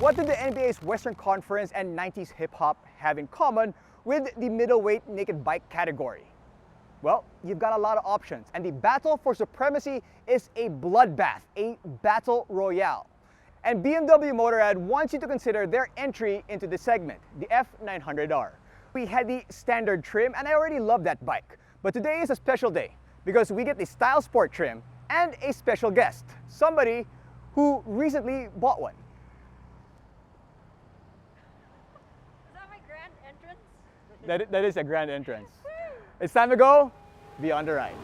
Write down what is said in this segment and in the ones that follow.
What did the NBA's Western Conference and 90s hip-hop have in common with the middleweight naked bike category? Well, you've got a lot of options, and the battle for supremacy is a bloodbath, a battle royale. And BMW Motorrad wants you to consider their entry into the segment, the F900R. We had the standard trim, and I already love that bike. But today is a special day because we get the StyleSport trim and a special guest, somebody who recently bought one. That is a grand entrance. It's time to go beyond the ride.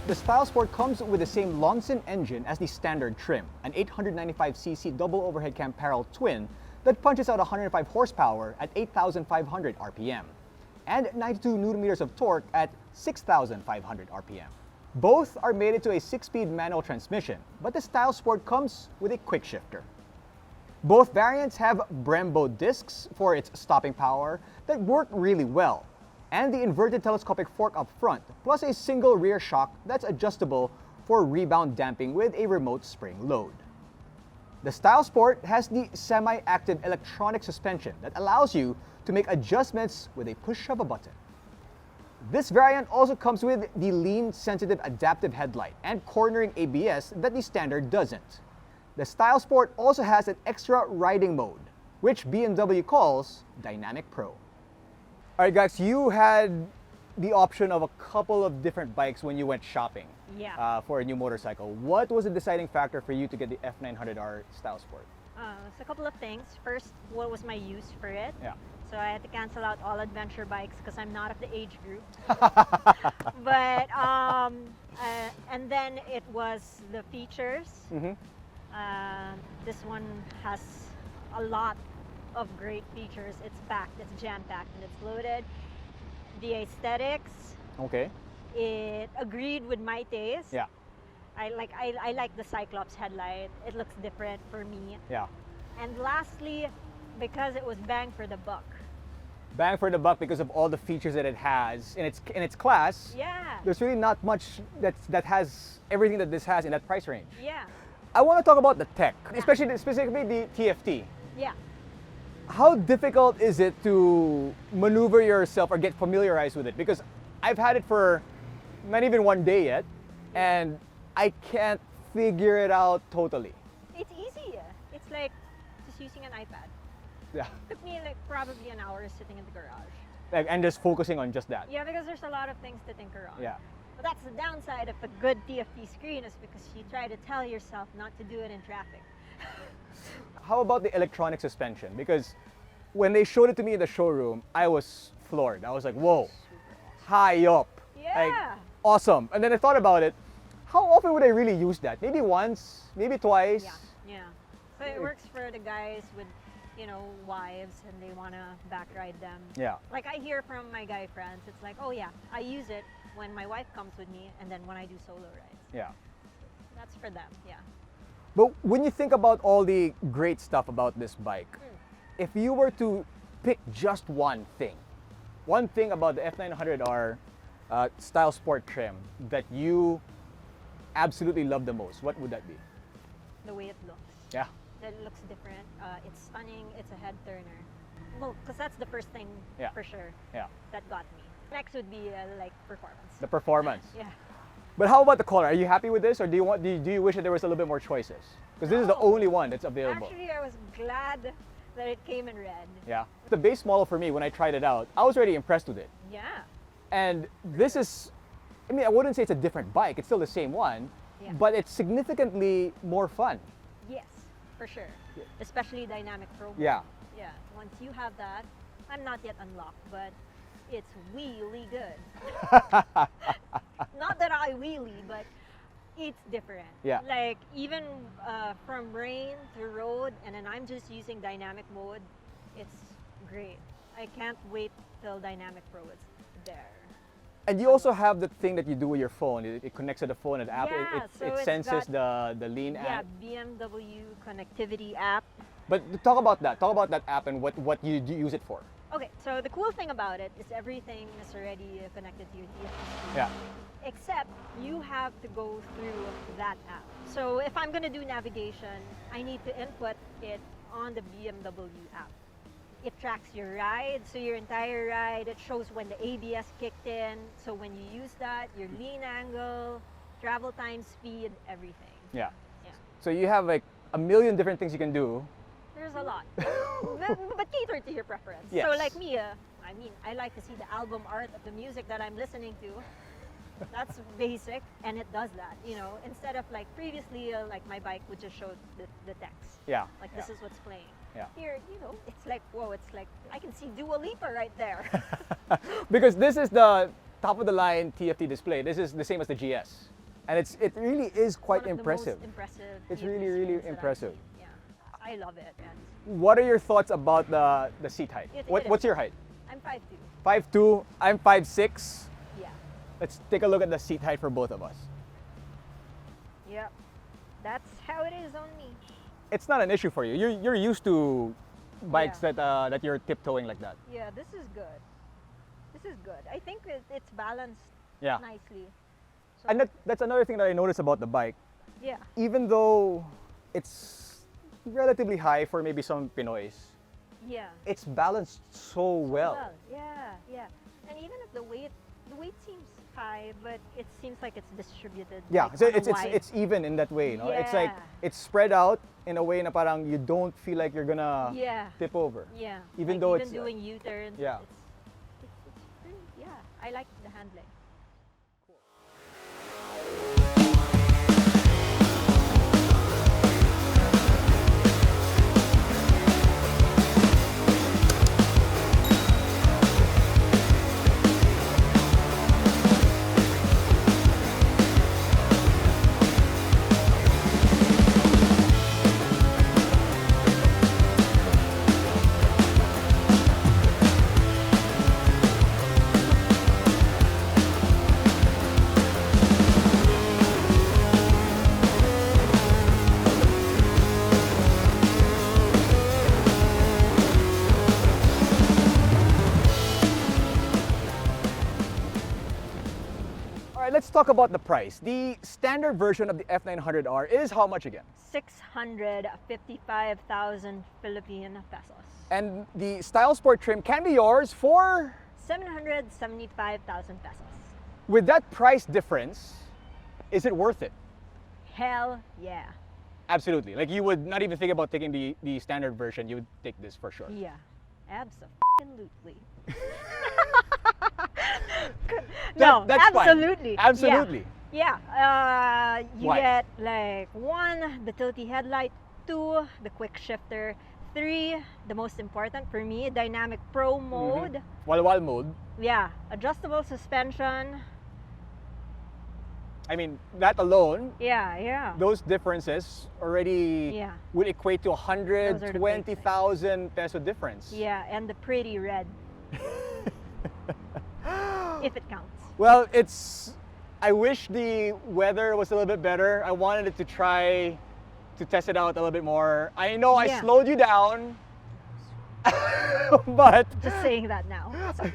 The StyleSport comes with the same Lonson engine as the standard trim, an 895cc double overhead cam parallel twin that punches out 105 horsepower at 8,500 RPM and 92 Nm of torque at 6,500 RPM. Both are mated to a 6-speed manual transmission, but the StyleSport comes with a quick shifter. Both variants have Brembo discs for its stopping power that work really well, and the inverted telescopic fork up front, plus a single rear shock that's adjustable for rebound damping with a remote spring load. The StyleSport has the semi-active electronic suspension that allows you to make adjustments with a push of a button. This variant also comes with the lean-sensitive adaptive headlight and cornering ABS that the standard doesn't. The StyleSport also has an extra riding mode, which BMW calls Dynamic Pro. All right, guys, you had the option of a couple of different bikes when you went shopping for a new motorcycle. What was the deciding factor for you to get the F900R StyleSport? It's a couple of things. First, what was my use for it? Yeah. So I had to cancel out all adventure bikes because I'm not of the age group. But and then it was the features. This one has a lot of great features. It's packed, it's jam-packed, and it's loaded. The aesthetics. Okay. It agreed with my taste. Yeah. I like the Cyclops headlight. It looks different for me. Yeah. And lastly, because it was bang for the buck. Bang for the buck because of all the features that it has in its class. Yeah. There's really not much that has everything that this has in that price range. Yeah. I want to talk about the tech, specifically the TFT. Yeah. How difficult is it to maneuver yourself or get familiarized with it? Because I've had it for not even one day yet, and I can't figure it out totally. It's easy. It's like just using an iPad. Yeah. It took me like probably an hour sitting in the garage. And just focusing on just that. Yeah, because there's a lot of things to tinker on. Yeah. But that's the downside of a good TFT screen, is because you try to tell yourself not to do it in traffic. How about the electronic suspension? Because when they showed it to me in the showroom, I was floored. I was like, whoa, high up. Yeah. Like, awesome. And then I thought about it. How often would I really use that? Maybe once, maybe twice. Yeah. So it works for the guys with, wives, and they want to back ride them. Yeah. Like I hear from my guy friends, it's like, oh yeah, I use it when my wife comes with me, and then when I do solo rides. Yeah. That's for them, yeah. But when you think about all the great stuff about this bike, if you were to pick just one thing about the F900R StyleSport trim that you absolutely love the most, what would that be? The way it looks. Yeah. That it looks different. It's stunning. It's a head turner. Well, because that's the first thing for sure. Yeah. That got me. Next would be like performance. The performance. Yeah. But how about the color? Are you happy with this, or do you wish that there was a little bit more choices? Because this is the only one that's available. Actually, I was glad that it came in red. Yeah. The base model for me, when I tried it out, I was already impressed with it. Yeah. And this is, I wouldn't say it's a different bike. It's still the same one, but it's significantly more fun. Yes, for sure. Yeah. Especially dynamic pro. Yeah. Yeah. Once you have that, I'm not yet unlocked, but it's really good. Not that I wheelie, but It's different. Yeah. Like even from rain to road, and then I'm just using dynamic mode. It's great. I can't wait till dynamic pro is there. And you also have the thing that you do with your phone. It connects to the phone and the app. Yeah, so it it's senses got- the lean Yeah, app. BMW connectivity app. But talk about that. Talk about that app and what you do use it for. Okay, so the cool thing about it is everything is already connected to your TFT. Yeah. Except you have to go through that app. So if I'm gonna do navigation, I need to input it on the BMW app. It tracks your ride, so your entire ride. It shows when the ABS kicked in. So when you use that, your lean angle, travel time, speed, everything. Yeah. Yeah. So you have like a million different things you can do. There's a lot, but cater to your preference. Yes. So like me, I mean, I like to see the album art of the music that I'm listening to. That's basic, and it does that. You know, instead of like previously, like my bike would just show the text. Yeah. Like this is what's playing. Yeah. Here, you know, it's like whoa, it's like I can see Dua Lipa right there. Because this is the top of the line TFT display. This is the same as the GS. And it really is quite One of the impressive. most impressive. It's TFT really, really screens that I've impressive. seen. Yeah, I love it. And What are your thoughts about the seat height? It What's is. your height? I'm 5'2". 5'2", I'm 5'6". Yeah. Let's take a look at the seat height for both of us. Yeah. That's how it is on me. It's not an issue for you. You're used to bikes Yeah. that you're tiptoeing like that. Yeah, this is good. This is good. I think it's balanced Yeah. nicely. So, And that's another thing that I noticed about the bike. yeah. Even though it's relatively high for maybe some Pinoys, Yeah. it's balanced so well. Yeah, yeah. And even if the weight seems high, but it seems like it's distributed. Yeah, like, so on a it's wide- even in that way, no? It's like Yeah. it's spread out in a way na parang you don't feel like you're gonna Yeah. tip over. Yeah. Even Like, though even it's, doing U-turns. yeah. It's pretty, yeah. I like the handling. All right, let's talk about the price. The standard version of the F900R is how much again? 655,000 Philippine pesos. And the StyleSport trim can be yours for, 775,000 pesos. with that price difference, is it worth it? Hell yeah. Absolutely. Like you would not even think about taking the standard version, you would take this for sure. Yeah. Absolutely. That- no, that's fine. absolutely. Absolutely. Yeah. You Why? get like 1, the tilty headlight, 2, the quick shifter, 3, the most important for me, dynamic pro mode. Wal mode. Yeah, adjustable suspension. I mean, that alone, Yeah, yeah. those differences already Yeah. would equate to Those are the big things. 120,000 peso difference. Yeah, and the pretty red. If it counts. Well, I wish the weather was a little bit better. I wanted it to try to test it out a little bit more. I know I Yeah. slowed you down, but Just saying that now. It's okay.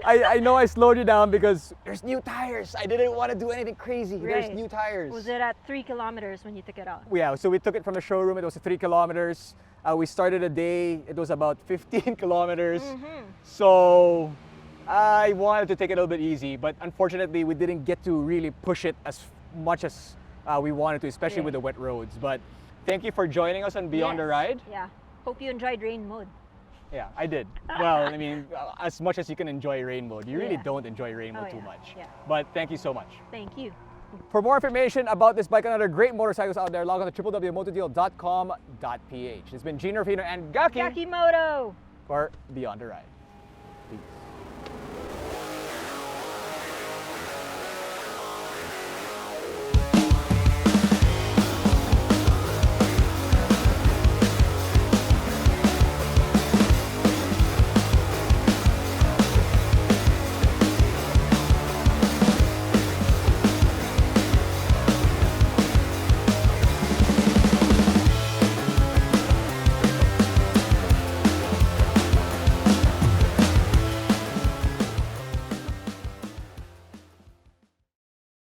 I know I slowed you down because there's new tires. I didn't want to do anything crazy. There's Right. new tires. Was it at 3 kilometers when you took it out? Yeah, so we took it from the showroom. It was 3 kilometers. We started a day. It was about 15 kilometers. So I wanted to take it a little bit easy, but unfortunately, we didn't get to really push it as much as we wanted to, especially Yeah. with the wet roads. But thank you for joining us on Beyond the Yes. Ride. Yeah. Hope you enjoyed rain mode. Yeah, I did. Well, I mean, as much as you can enjoy rain mode, you really Yeah. don't enjoy rain mode Oh, too yeah. much. Yeah. But thank you so much. Thank you. For more information about this bike and other great motorcycles out there, log on to www.motodeal.com.ph. It's been Gene Rufino and Gaki GakiMoto! for Beyond the Ride. Peace.